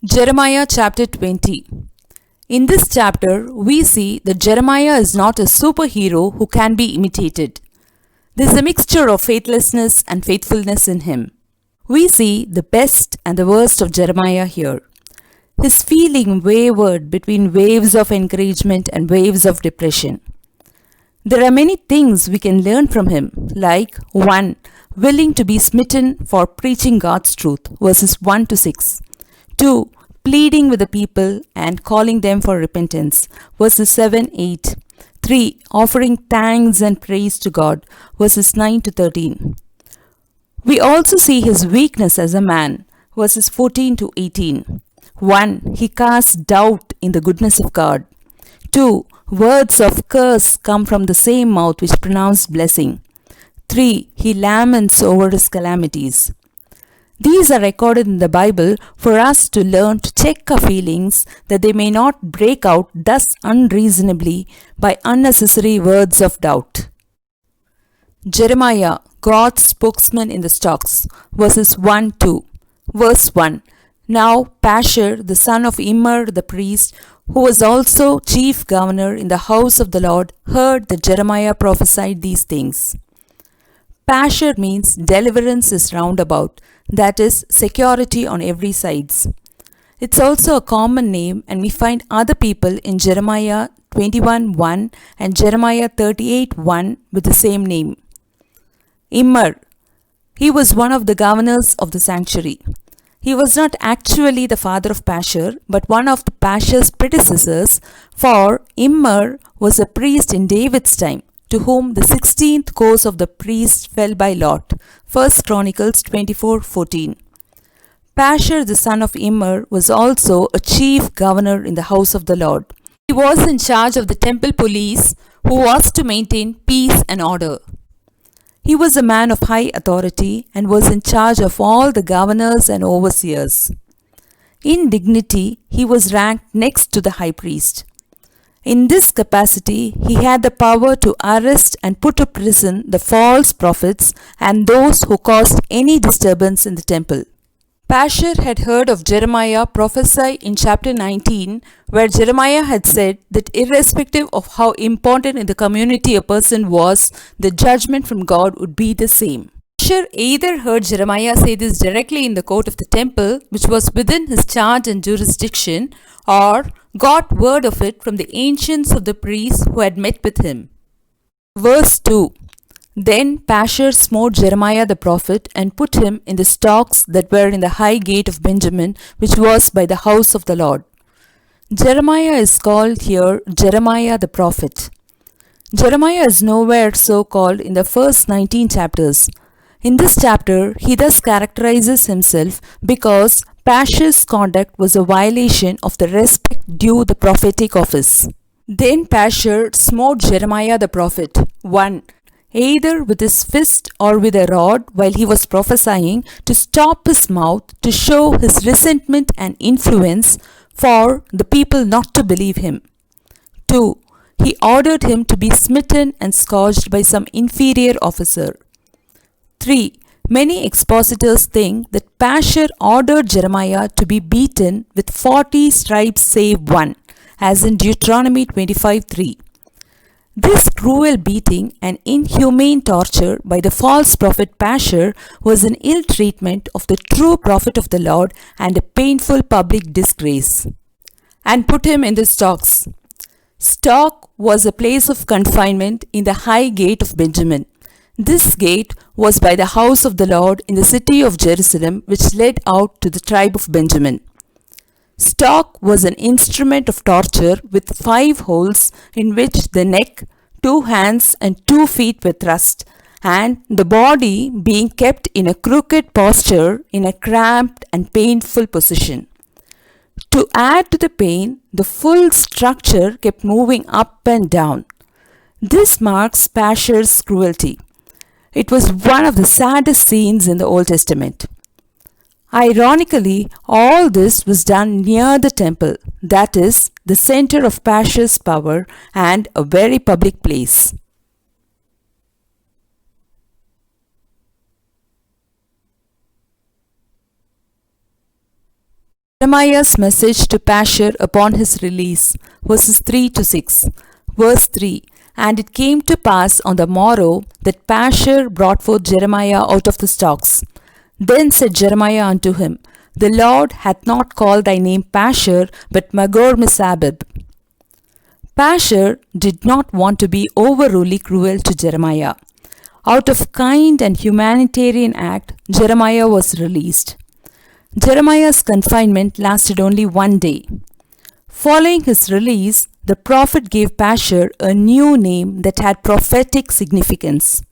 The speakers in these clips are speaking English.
Jeremiah chapter 20. In this chapter, we see that Jeremiah is not a superhero who can be imitated. There is a mixture of faithlessness and faithfulness in him. We see the best and the worst of Jeremiah here. His feeling wavered between waves of encouragement and waves of depression. There are many things we can learn from him, like 1. Willing to be smitten for preaching God's truth, verses 1 to 6. 2. Pleading with the people and calling them for repentance, verses 7-8. 3. Offering thanks and praise to God, verses 9 to 13. We also see his weakness as a man, verses 14 to 18. 1. He casts doubt in the goodness of God. 2. Words of curse come from the same mouth which pronounce blessing. 3. He laments over his calamities. These are recorded in the Bible for us to learn to check our feelings that they may not break out thus unreasonably by unnecessary words of doubt. Jeremiah, God's spokesman in the stocks, verses 1-2. Verse 1. Now Pashur, the son of Immer the priest, who was also chief governor in the house of the Lord, heard that Jeremiah prophesied these things. Pashur means deliverance is roundabout, that is, security on every sides. It's also a common name, and we find other people in Jeremiah 21:1 and Jeremiah 38:1 with the same name. Immer. He was one of the governors of the sanctuary. He was not actually the father of Pashur, but one of the Pashur's predecessors, for Immer was a priest in David's time, to whom the 16th course of the priests fell by lot. 1 Chronicles 24:14. Pashur, the son of Immer, was also a chief governor in the house of the Lord. He was in charge of the temple police, who was to maintain peace and order. He was a man of high authority and was in charge of all the governors and overseers. In dignity, he was ranked next to the high priest. In this capacity, he had the power to arrest and put to prison the false prophets and those who caused any disturbance in the temple. Pashur had heard of Jeremiah prophesy in chapter 19, where Jeremiah had said that irrespective of how important in the community a person was, the judgment from God would be the same. Pashur either heard Jeremiah say this directly in the court of the temple, which was within his charge and jurisdiction, or got word of it from the ancients of the priests who had met with him. Verse 2. Then Pashur smote Jeremiah the prophet and put him in the stocks that were in the high gate of Benjamin, which was by the house of the Lord. Jeremiah is called here Jeremiah the prophet. Jeremiah is nowhere so called in the first 19 chapters. In this chapter, he thus characterizes himself because Pashur's conduct was a violation of the respect due the prophetic office. Then Pashur smote Jeremiah the prophet, 1. Either with his fist or with a rod while he was prophesying, to stop his mouth, to show his resentment and influence for the people not to believe him. 2. He ordered him to be smitten and scourged by some inferior officer. 3. Many expositors think that Pashur ordered Jeremiah to be beaten with 40 stripes save one, as in Deuteronomy 25:3. This cruel beating and inhumane torture by the false prophet Pashur was an ill treatment of the true prophet of the Lord and a painful public disgrace. And put him in the stocks. Stock was a place of confinement in the high gate of Benjamin. This gate was by the house of the Lord in the city of Jerusalem, which led out to the tribe of Benjamin. Stock was an instrument of torture with 5 holes in which the neck, 2 hands and 2 feet were thrust, and the body being kept in a crooked posture in a cramped and painful position. To add to the pain, the full structure kept moving up and down. This marks Pashur's cruelty. It was one of the saddest scenes in the Old Testament. Ironically, all this was done near the temple, that is, the center of Pashur's power and a very public place. Jeremiah's message to Pashur upon his release, verses 3 to 6. Verse 3. And it came to pass on the morrow that Pashur brought forth Jeremiah out of the stocks. Then said Jeremiah unto him, The Lord hath not called thy name Pashur, but Magor-Missabib. Pashur did not want to be overruly cruel to Jeremiah. Out of kind and humanitarian act, Jeremiah was released. Jeremiah's confinement lasted only one day. Following his release, the prophet gave Pashur a new name that had prophetic significance.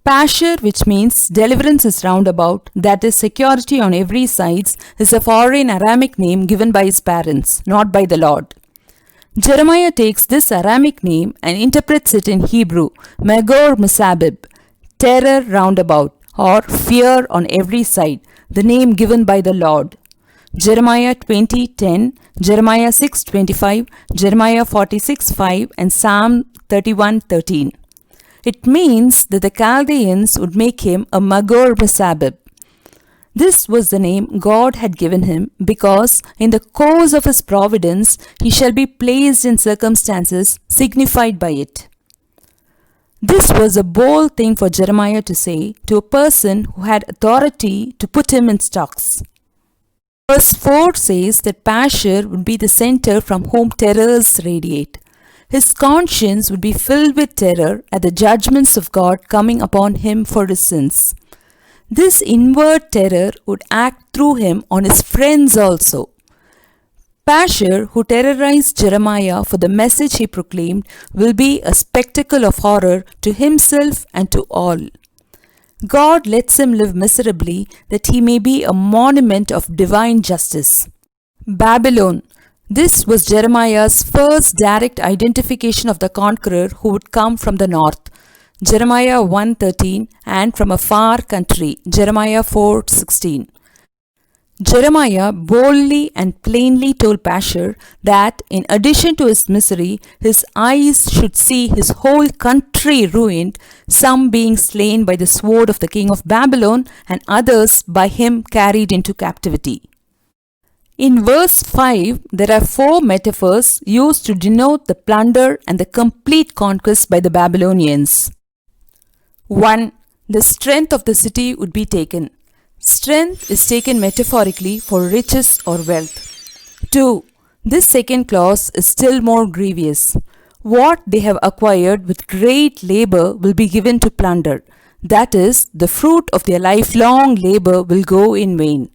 Pashur, which means deliverance is roundabout, that is security on every side, is a foreign Aramic name given by his parents, not by the Lord. Jeremiah takes this Aramic name and interprets it in Hebrew, Magor-Missabib, terror roundabout, or fear on every side, the name given by the Lord. Jeremiah 20:10, Jeremiah 6:25, Jeremiah 46:5, and Psalm 31:13. It means that the Chaldeans would make him a Magor-Missabib. This was the name God had given him because in the course of his providence he shall be placed in circumstances signified by it. This was a bold thing for Jeremiah to say to a person who had authority to put him in stocks. Verse 4 says that Pashur would be the center from whom terrors radiate. His conscience would be filled with terror at the judgments of God coming upon him for his sins. This inward terror would act through him on his friends also. Pashur, who terrorized Jeremiah for the message he proclaimed, will be a spectacle of horror to himself and to all. God lets him live miserably that he may be a monument of divine justice. Babylon. This was Jeremiah's first direct identification of the conqueror who would come from the north. Jeremiah 1:13, and from a far country. Jeremiah 4:16. Jeremiah boldly and plainly told Pashur that in addition to his misery, his eyes should see his whole country ruined, some being slain by the sword of the king of Babylon, and others by him carried into captivity. In verse 5, there are 4 metaphors used to denote the plunder and the complete conquest by the Babylonians. 1. The strength of the city would be taken. Strength is taken metaphorically for riches or wealth. 2. This second clause is still more grievous. What they have acquired with great labor will be given to plunder. That is, the fruit of their lifelong labor will go in vain.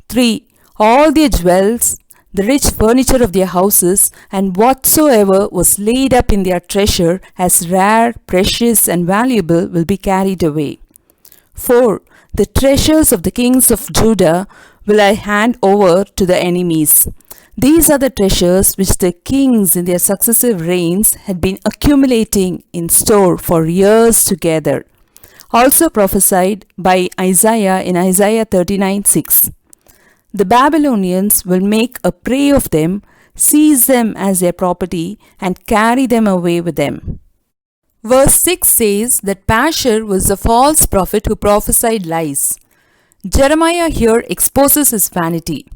3. All their jewels, the rich furniture of their houses, and whatsoever was laid up in their treasure as rare, precious, and valuable will be carried away. 4. The treasures of the kings of Judah will I hand over to the enemies. These are the treasures which the kings in their successive reigns had been accumulating in store for years together. Also prophesied by Isaiah in Isaiah 39:6. The Babylonians will make a prey of them, seize them as their property, and carry them away with them. Verse 6 says that Pashur was a false prophet who prophesied lies. Jeremiah here exposes his vanity.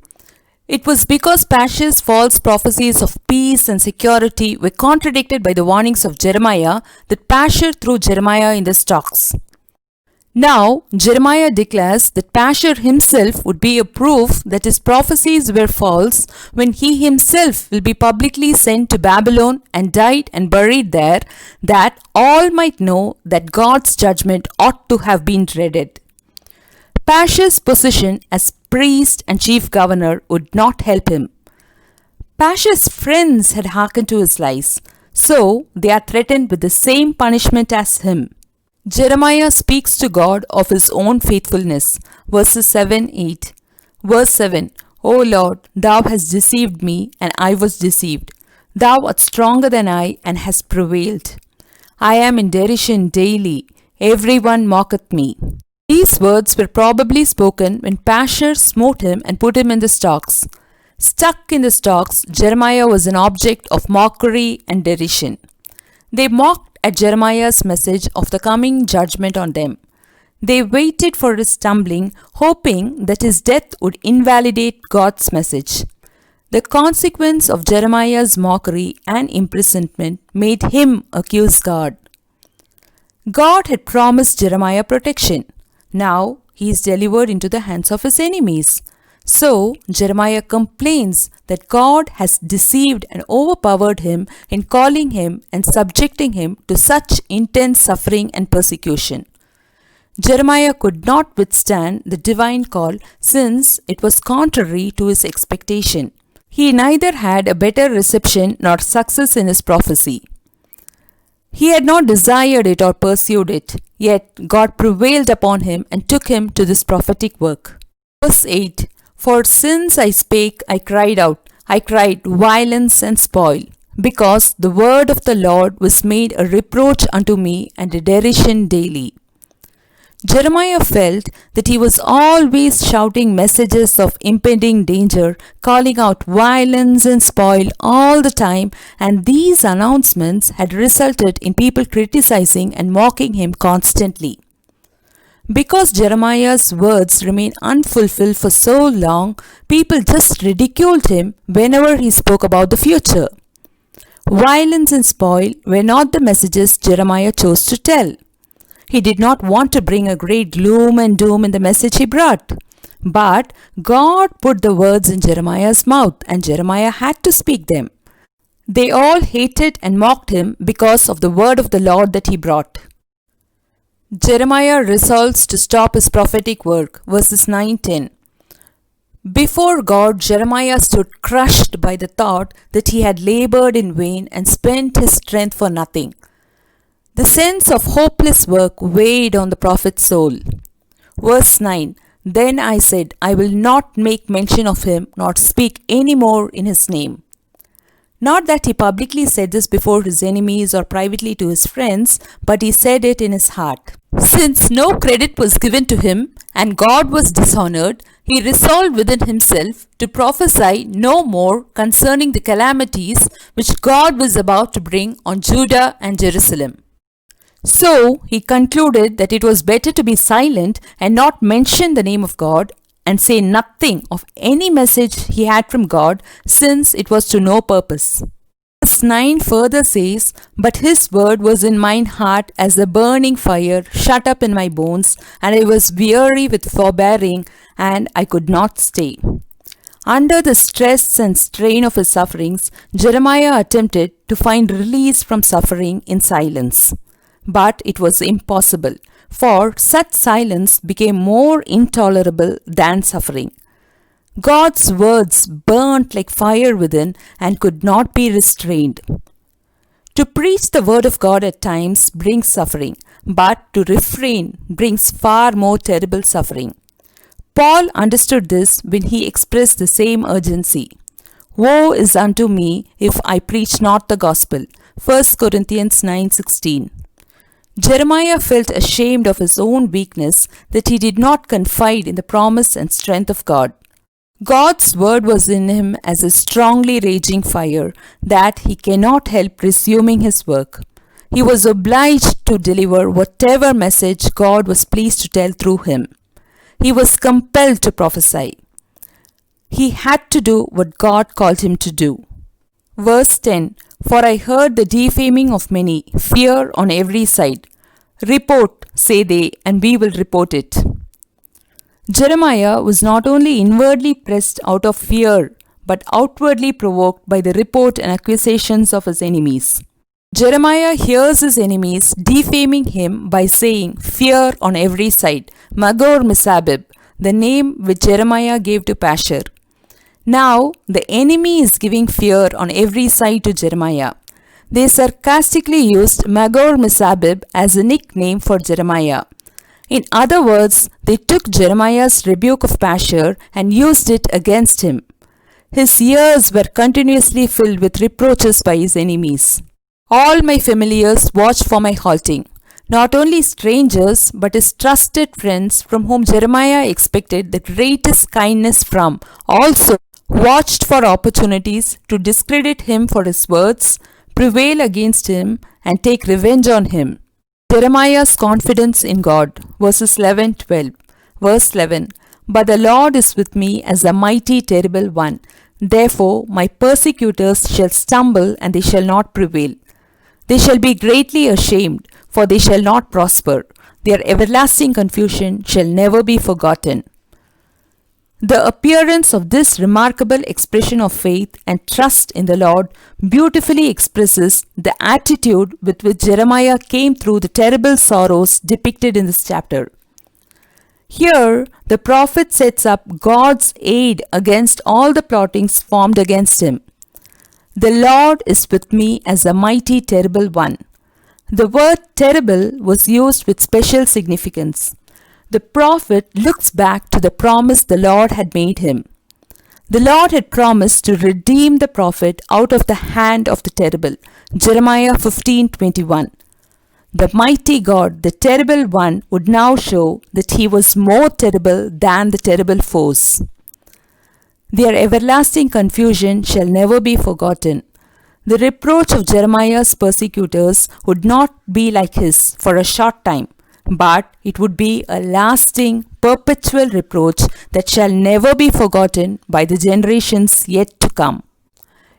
It was because Pashur's false prophecies of peace and security were contradicted by the warnings of Jeremiah that Pashur threw Jeremiah in the stocks. Now, Jeremiah declares that Pashur himself would be a proof that his prophecies were false when he himself will be publicly sent to Babylon and died and buried there, that all might know that God's judgment ought to have been dreaded. Pashur's position as priest and chief governor would not help him. Pashur's friends had hearkened to his lies, so they are threatened with the same punishment as him. Jeremiah speaks to God of his own faithfulness. Verses 7-8. Verse 7. O Lord, thou hast deceived me, and I was deceived. Thou art stronger than I, and hast prevailed. I am in derision daily. Every one mocketh me. These words were probably spoken when Pashur smote him and put him in the stocks. Stuck in the stocks, Jeremiah was an object of mockery and derision. They mocked at Jeremiah's message of the coming judgment on them. They waited for his stumbling, hoping that his death would invalidate God's message. The consequence of Jeremiah's mockery and imprisonment made him accuse God. God had promised Jeremiah protection. Now he is delivered into the hands of his enemies. So Jeremiah complains that God has deceived and overpowered him in calling him and subjecting him to such intense suffering and persecution. Jeremiah could not withstand the divine call since it was contrary to his expectation. He neither had a better reception nor success in his prophecy. He had not desired it or pursued it, yet God prevailed upon him and took him to this prophetic work. Verse 8. For since I spake, I cried out, I cried violence and spoil, because the word of the Lord was made a reproach unto me and a derision daily. Jeremiah felt that he was always shouting messages of impending danger, calling out violence and spoil all the time, and these announcements had resulted in people criticizing and mocking him constantly. Because Jeremiah's words remained unfulfilled for so long, people just ridiculed him whenever he spoke about the future. Violence and spoil were not the messages Jeremiah chose to tell. He did not want to bring a great gloom and doom in the message he brought. But God put the words in Jeremiah's mouth, and Jeremiah had to speak them. They all hated and mocked him because of the word of the Lord that he brought. Jeremiah resolves to stop his prophetic work. Verses 9-10. Before God, Jeremiah stood crushed by the thought that he had labored in vain and spent his strength for nothing. The sense of hopeless work weighed on the prophet's soul. Verse 9. Then I said, I will not make mention of him, nor speak any more in his name. Not that he publicly said this before his enemies or privately to his friends, but he said it in his heart. Since no credit was given to him, and God was dishonored, he resolved within himself to prophesy no more concerning the calamities which God was about to bring on Judah and Jerusalem. So he concluded that it was better to be silent and not mention the name of God and say nothing of any message he had from God, since it was to no purpose. Verse 9 further says, But his word was in mine heart as a burning fire shut up in my bones, and I was weary with forbearing, and I could not stay. Under the stress and strain of his sufferings, Jeremiah attempted to find release from suffering in silence. But it was impossible, for such silence became more intolerable than suffering. God's words burnt like fire within and could not be restrained. To preach the word of God at times brings suffering, but to refrain brings far more terrible suffering. Paul understood this when he expressed the same urgency. Woe is unto me if I preach not the gospel. 1 Corinthians 9:16. Jeremiah felt ashamed of his own weakness that he did not confide in the promise and strength of God. God's word was in him as a strongly raging fire that he cannot help resuming his work. He was obliged to deliver whatever message God was pleased to tell through him. He was compelled to prophesy. He had to do what God called him to do. Verse 10. For I heard the defaming of many, fear on every side. Report, say they, and we will report it. Jeremiah was not only inwardly pressed out of fear, but outwardly provoked by the report and accusations of his enemies. Jeremiah hears his enemies defaming him by saying, fear on every side, Magor Missabib, the name which Jeremiah gave to Pashur. Now, the enemy is giving fear on every side to Jeremiah. They sarcastically used Magor Missabib as a nickname for Jeremiah. In other words, they took Jeremiah's rebuke of Pashur and used it against him. His ears were continuously filled with reproaches by his enemies. All my familiars watched for my halting. Not only strangers, but his trusted friends, from whom Jeremiah expected the greatest kindness from, also watched for opportunities to discredit him for his words, prevail against him, and take revenge on him. Jeremiah's confidence in God, verses 11-12. Verse 11. But the Lord is with me as a mighty, terrible one. Therefore my persecutors shall stumble, and they shall not prevail. They shall be greatly ashamed, for they shall not prosper. Their everlasting confusion shall never be forgotten. The appearance of this remarkable expression of faith and trust in the Lord beautifully expresses the attitude with which Jeremiah came through the terrible sorrows depicted in this chapter. Here, the prophet sets up God's aid against all the plottings formed against him. The Lord is with me as a mighty, terrible one. The word terrible was used with special significance. The prophet looks back to the promise the Lord had made him. The Lord had promised to redeem the prophet out of the hand of the terrible. Jeremiah 15:21. The mighty God, the terrible one, would now show that he was more terrible than the terrible foes. Their everlasting confusion shall never be forgotten. The reproach of Jeremiah's persecutors would not be like his for a short time, but it would be a lasting, perpetual reproach that shall never be forgotten by the generations yet to come.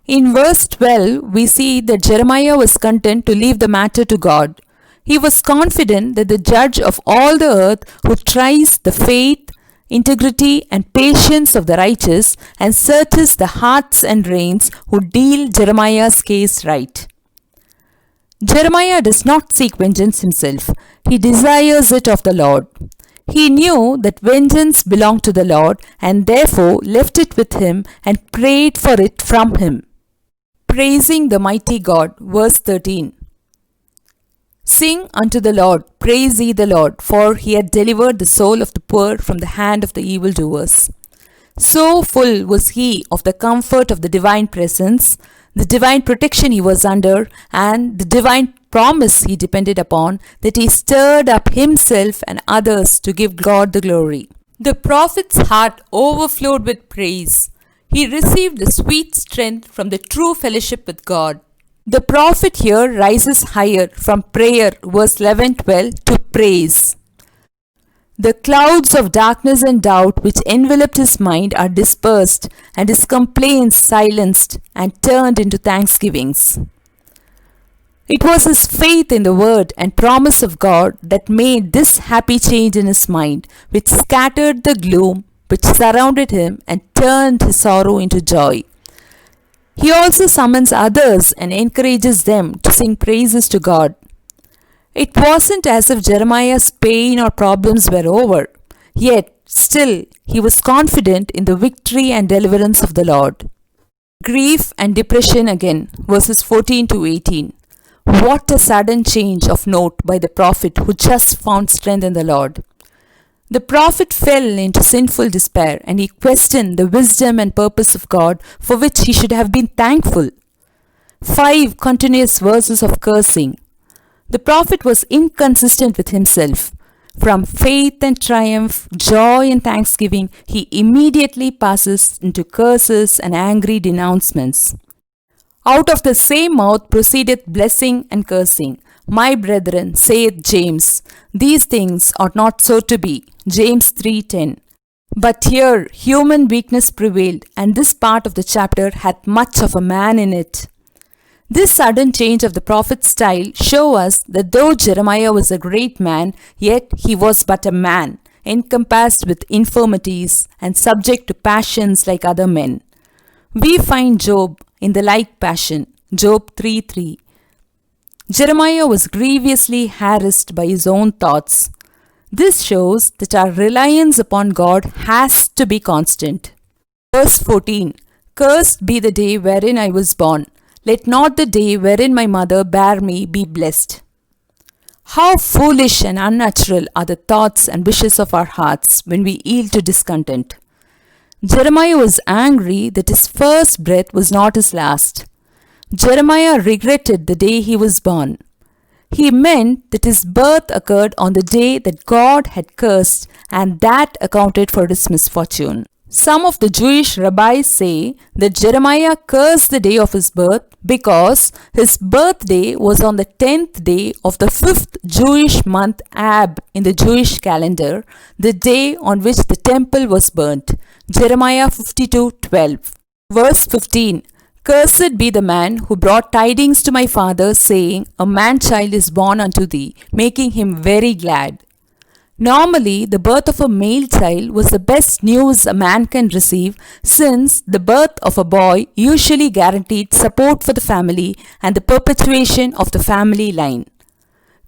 In verse 12, we see that Jeremiah was content to leave the matter to God. He was confident that the judge of all the earth, who tries the faith, integrity, and patience of the righteous and searches the hearts and reins, would deal Jeremiah's case right. Jeremiah does not seek vengeance himself. He desires it of the Lord. He knew that vengeance belonged to the Lord, and therefore left it with him and prayed for it from him. Praising the mighty God, verse 13. Sing unto the Lord, praise ye the Lord, for he hath delivered the soul of the poor from the hand of the evildoers. So full was he of the comfort of the divine presence, the divine protection he was under, and the divine promise he depended upon, that he stirred up himself and others to give God the glory. The prophet's heart overflowed with praise. He received the sweet strength from the true fellowship with God. The prophet here rises higher from prayer, verse 11-12, to praise. The clouds of darkness and doubt which enveloped his mind are dispersed, and his complaints silenced and turned into thanksgivings. It was his faith in the word and promise of God that made this happy change in his mind, which scattered the gloom which surrounded him and turned his sorrow into joy. He also summons others and encourages them to sing praises to God. It wasn't as if Jeremiah's pain or problems were over, yet still he was confident in the victory and deliverance of the Lord. Grief and depression again, verses 14-18. What a sudden change of note by the prophet who just found strength in the Lord. The prophet fell into sinful despair, and he questioned the wisdom and purpose of God, for which he should have been thankful. 5 continuous verses of cursing. The prophet was inconsistent with himself. From faith and triumph, joy and thanksgiving, he immediately passes into curses and angry denouncements. Out of the same mouth proceedeth blessing and cursing. My brethren, saith James, these things ought not so to be. James 3:10. But here human weakness prevailed, and this part of the chapter hath much of a man in it. This sudden change of the prophet's style show us that though Jeremiah was a great man, yet he was but a man, encompassed with infirmities and subject to passions like other men. We find Job in the like passion, Job 3:3. Jeremiah was grievously harassed by his own thoughts. This shows that our reliance upon God has to be constant. Verse 14. Cursed be the day wherein I was born. Let not the day wherein my mother bare me be blessed. How foolish and unnatural are the thoughts and wishes of our hearts when we yield to discontent. Jeremiah was angry that his first breath was not his last. Jeremiah regretted the day he was born. He meant that his birth occurred on the day that God had cursed, and that accounted for his misfortune. Some of the Jewish rabbis say that Jeremiah cursed the day of his birth because his birthday was on the 10th day of the 5th Jewish month Ab in the Jewish calendar, the day on which the temple was burnt. Jeremiah 52:12. Verse 15. Cursed be the man who brought tidings to my father, saying, A man-child is born unto thee, making him very glad. Normally, the birth of a male child was the best news a man can receive, since the birth of a boy usually guaranteed support for the family and the perpetuation of the family line.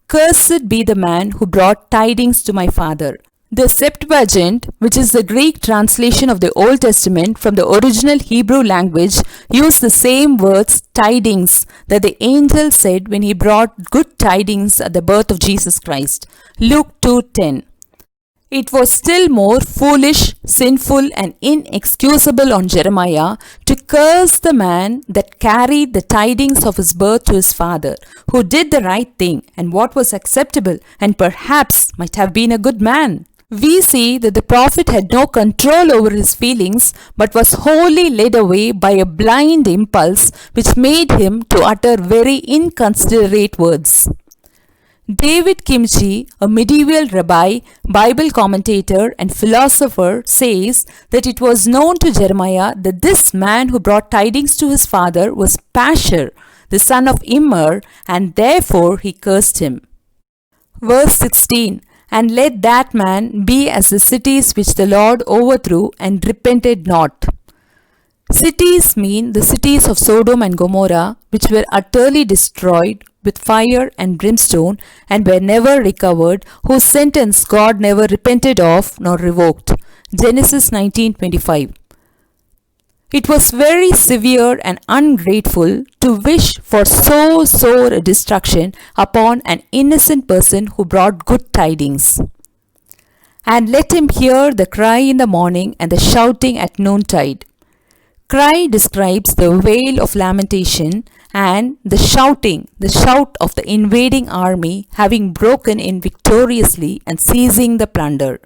Cursed be the man who brought tidings to my father. The Septuagint, which is the Greek translation of the Old Testament from the original Hebrew language, used the same words tidings that the angel said when he brought good tidings at the birth of Jesus Christ. Luke 2:10. It was still more foolish, sinful, and inexcusable on Jeremiah to curse the man that carried the tidings of his birth to his father, who did the right thing and what was acceptable, and perhaps might have been a good man. We see that the prophet had no control over his feelings, but was wholly led away by a blind impulse which made him to utter very inconsiderate words. David Kimchi, a medieval rabbi, Bible commentator, and philosopher, says that it was known to Jeremiah that this man who brought tidings to his father was Pashur, the son of Immer, and therefore he cursed him. Verse 16. And let that man be as the cities which the Lord overthrew and repented not. Cities mean the cities of Sodom and Gomorrah, which were utterly destroyed with fire and brimstone and were never recovered, whose sentence God never repented of nor revoked. Genesis 19:25. It was very severe and ungrateful to wish for so sore a destruction upon an innocent person who brought good tidings. And let him hear the cry in the morning and the shouting at noontide. Cry describes the wail of lamentation, and the shouting, the shout of the invading army having broken in victoriously and seizing the plunder.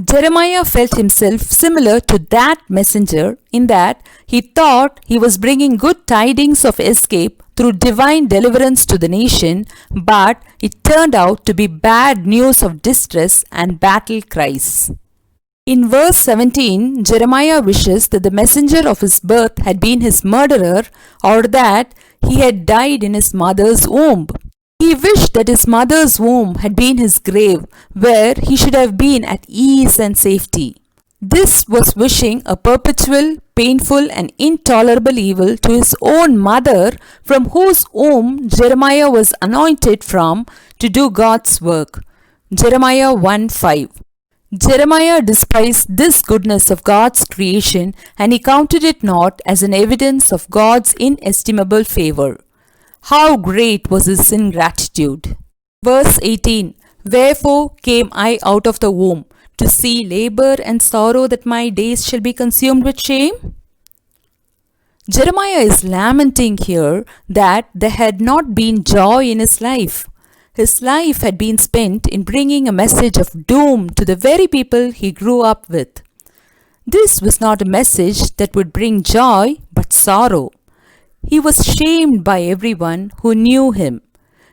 Jeremiah felt himself similar to that messenger in that he thought he was bringing good tidings of escape through divine deliverance to the nation, but it turned out to be bad news of distress and battle cries. In verse 17, Jeremiah wishes that the messenger of his birth had been his murderer, or that he had died in his mother's womb. He wished that his mother's womb had been his grave, where he should have been at ease and safety. This was wishing a perpetual, painful, and intolerable evil to his own mother, from whose womb Jeremiah was anointed from to do God's work. Jeremiah 1:5. Jeremiah despised this goodness of God's creation, and he counted it not as an evidence of God's inestimable favor. How great was his ingratitude! Verse 18. Wherefore came I out of the womb, to see labor and sorrow, that my days shall be consumed with shame? Jeremiah is lamenting here that there had not been joy in his life. His life had been spent in bringing a message of doom to the very people he grew up with. This was not a message that would bring joy, but sorrow. He was shamed by everyone who knew him.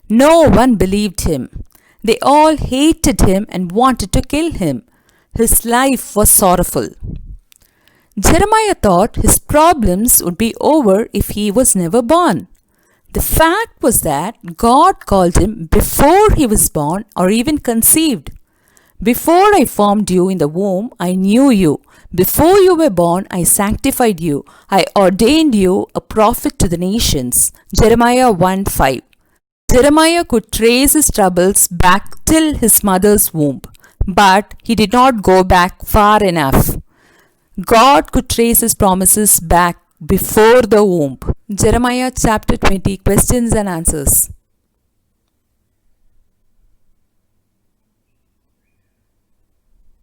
No one believed him. They all hated him and wanted to kill him. His life was sorrowful. Jeremiah thought his problems would be over if he was never born. The fact was that God called him before he was born or even conceived. Before I formed you in the womb, I knew you. Before you were born, I sanctified you. I ordained you a prophet to the nations. Jeremiah 1:5. Jeremiah could trace his troubles back till his mother's womb, but he did not go back far enough. God could trace his promises back before the womb. Jeremiah chapter 20, questions and answers.